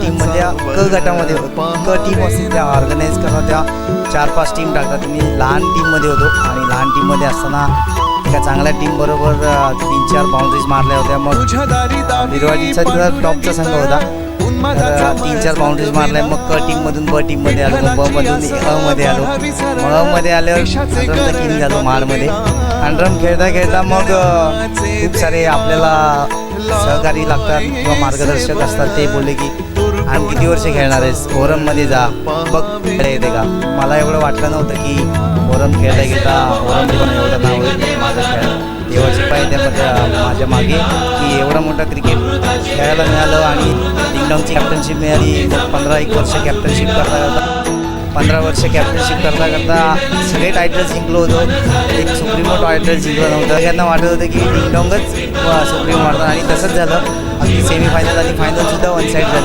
टीममधल्या क गटामध्ये होतो. क टीम असते त्या ऑर्गनाईज करतात, त्या 4-5 टीम टाकतात. मी लहान टीममध्ये होतो आणि लहान टीममध्ये असताना एका चांगल्या टीमबरोबर 3-4 बाउंड्रीज मारल्या होत्या. मग बिरवाडीचा तिथला टॉपचा संघ होता, 3-4 बाउंड्रीज मारल्या. मग क टीममधून ब टीममध्ये आलो, मग ब मधून अमध्ये आलो. मग अमध्ये आल्यावर अंडरमचा किंग झालो माडमध्ये. अंडरम खेळता खेळता मग खूप सारे आपल्याला सहकारी लागतात किंवा मार्गदर्शक असतात. ते बोलले की आणि किती वर्ष खेळणार आहेस, फोरममध्ये जा बघ येते का. मला एवढं वाटलं नव्हतं की फोरम खेळता खेळता फोरम पण एवढं नाव होईल माझं खेळ. देवाची पाय त्यामध्ये माझ्या मागे की एवढं मोठं क्रिकेट खेळायला मिळालं आणि डिंगडॉंगची कॅप्टनशिप मिळाली. 15-1 वर्ष कॅप्टनशिप करता 15 वर्ष कॅप्टनशिप करता करता सगळे टायटल जिंकलो होतो. एक सुप्रीमो टायटल जिंकलं नव्हतं. त्यांना वाटत होतं की डिंगडॉंगच सुप्रीमो मारतात आणि तसंच झालं. अगदी सेमीफायनल आणि फायनलसुद्धा वन साईड झाली.